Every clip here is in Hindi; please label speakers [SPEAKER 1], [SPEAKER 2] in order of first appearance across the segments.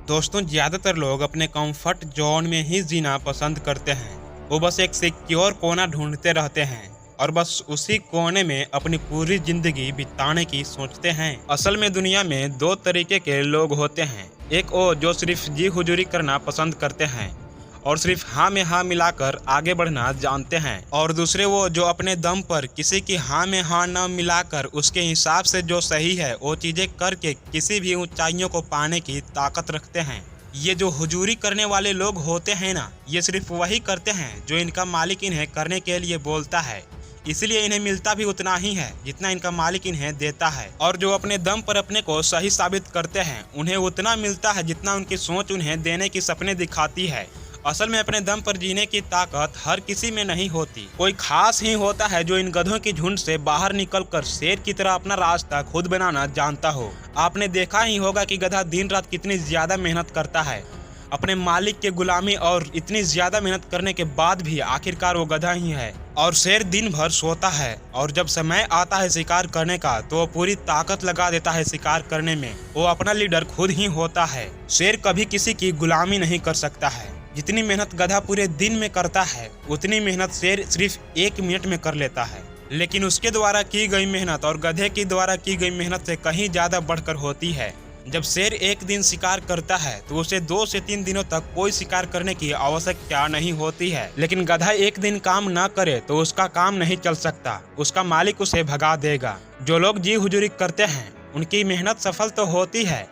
[SPEAKER 1] दोस्तों, ज़्यादातर लोग अपने कंफर्ट जोन में ही जीना पसंद करते हैं। वो बस एक सिक्योर कोना ढूंढते रहते हैं और बस उसी कोने में अपनी पूरी जिंदगी बिताने की सोचते हैं। असल में दुनिया में दो तरीके के लोग होते हैं। एक वो जो सिर्फ जी हुजूरी करना पसंद करते हैं और सिर्फ हाँ में हाँ मिलाकर आगे बढ़ना जानते हैं, और दूसरे वो जो अपने दम पर किसी की हाँ में हाँ न मिलाकर उसके हिसाब से जो सही है वो चीज़ें करके किसी भी ऊंचाइयों को पाने की ताकत रखते हैं। ये जो हुजूरी करने वाले लोग होते हैं ना, ये सिर्फ वही करते हैं जो इनका मालिक इन्हें करने के लिए बोलता है। इसलिए इन्हें मिलता भी उतना ही है जितना इनका मालिक इन्हें देता है, और जो अपने दम पर अपने को सही साबित करते हैं उन्हें उतना मिलता है जितना उनकी सोच उन्हें देने की सपने दिखाती है। असल में अपने दम पर जीने की ताकत हर किसी में नहीं होती, कोई खास ही होता है जो इन गधों की झुंड से बाहर निकलकर शेर की तरह अपना रास्ता खुद बनाना जानता हो। आपने देखा ही होगा कि गधा दिन रात कितनी ज्यादा मेहनत करता है अपने मालिक के गुलामी, और इतनी ज्यादा मेहनत करने के बाद भी आखिरकार वो गधा ही है। और शेर दिन भर सोता है और जब समय आता है शिकार करने का तो वो पूरी ताकत लगा देता है शिकार करने में। वो अपना लीडर खुद ही होता है। शेर कभी किसी की गुलामी नहीं कर सकता है। जितनी मेहनत गधा पूरे दिन में करता है उतनी मेहनत शेर सिर्फ 1 मिनट में कर लेता है। लेकिन उसके द्वारा की गई मेहनत और गधे की द्वारा की गई मेहनत से कहीं ज्यादा बढ़कर होती है। जब शेर एक दिन शिकार करता है तो उसे 2 से 3 दिनों तक कोई शिकार करने की आवश्यकता नहीं होती है। लेकिन गधा एक दिन काम न करे तो उसका काम नहीं चल सकता, उसका मालिक उसे भगा देगा। जो लोग जी हुजूरी करते हैं उनकी मेहनत सफल तो होती है,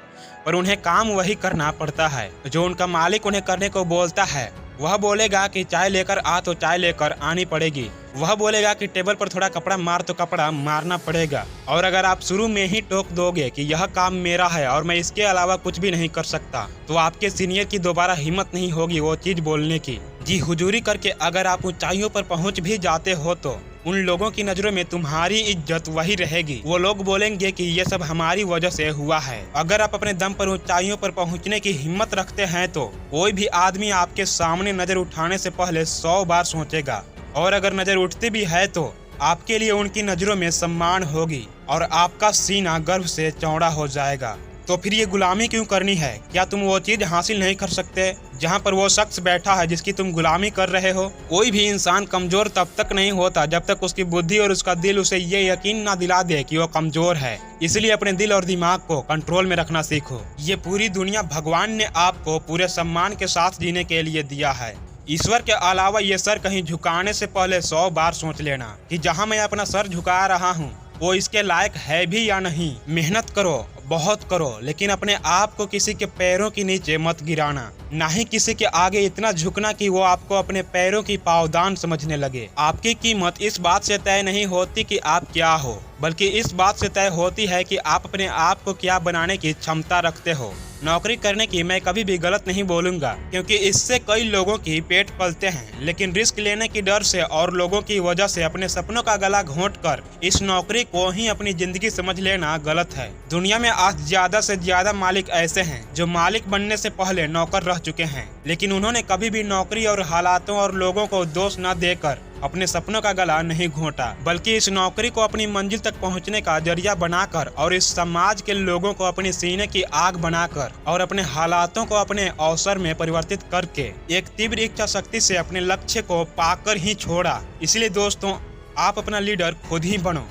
[SPEAKER 1] पर उन्हें काम वही करना पड़ता है जो उनका मालिक उन्हें करने को बोलता है। वह बोलेगा कि चाय लेकर आ तो चाय लेकर आनी पड़ेगी। वह बोलेगा कि टेबल पर थोड़ा कपड़ा मार तो कपड़ा मारना पड़ेगा। और अगर आप शुरू में ही टोक दोगे कि यह काम मेरा है और मैं इसके अलावा कुछ भी नहीं कर सकता, तो आपके सीनियर की दोबारा हिम्मत नहीं होगी वो चीज बोलने की। जी हुजूरी करके अगर आप ऊंचाइयों पर पहुंच भी जाते हो तो उन लोगों की नजरों में तुम्हारी इज्जत वही रहेगी। वो लोग बोलेंगे कि ये सब हमारी वजह से हुआ है। अगर आप अपने दम पर ऊंचाइयों पर पहुंचने की हिम्मत रखते हैं तो कोई भी आदमी आपके सामने नजर उठाने से पहले 100 बार सोचेगा, और अगर नजर उठती भी है तो आपके लिए उनकी नजरों में सम्मान होगी और आपका सीना गर्व से चौड़ा हो जाएगा। तो फिर ये गुलामी क्यों करनी है? क्या तुम वो चीज हासिल नहीं कर सकते जहाँ पर वो शख्स बैठा है जिसकी तुम गुलामी कर रहे हो? कोई भी इंसान कमजोर तब तक नहीं होता जब तक उसकी बुद्धि और उसका दिल उसे ये यकीन ना दिला दे कि वो कमजोर है। इसलिए अपने दिल और दिमाग को कंट्रोल में रखना सीखो। ये पूरी दुनिया भगवान ने आपको पूरे सम्मान के साथ जीने के लिए दिया है। ईश्वर के अलावा ये सर कहीं झुकाने से पहले 100 बार सोच लेना कि जहाँ मैं अपना सर झुका रहा हूँ वो इसके लायक है भी या नहीं। मेहनत करो, बहुत करो, लेकिन अपने आप को किसी के पैरों के नीचे मत गिराना, ना ही किसी के आगे इतना झुकना कि वो आपको अपने पैरों की पावदान समझने लगे। आपकी कीमत इस बात से तय नहीं होती कि आप क्या हो, बल्कि इस बात से तय होती है कि आप अपने आप को क्या बनाने की क्षमता रखते हो। नौकरी करने की मैं कभी भी गलत नहीं बोलूंगा, क्योंकि इससे कई लोगों की पेट पलते हैं, लेकिन रिस्क लेने की डर से और लोगों की वजह से अपने सपनों का गला घोंटकर इस नौकरी को ही अपनी जिंदगी समझ लेना गलत है। दुनिया में आज ज्यादा से ज्यादा मालिक ऐसे हैं जो मालिक बनने से पहले नौकर रह चुके हैं, लेकिन उन्होंने कभी भी नौकरी और हालातों और लोगों को दोष न देकर अपने सपनों का गला नहीं घोंटा, बल्कि इस नौकरी को अपनी मंजिल तक पहुंचने का जरिया बनाकर और इस समाज के लोगों को अपने सीने की आग बनाकर और अपने हालातों को अपने अवसर में परिवर्तित करके एक तीव्र इच्छा शक्ति से अपने लक्ष्य को पाकर ही छोड़ा। इसलिए दोस्तों, आप अपना लीडर खुद ही बनो।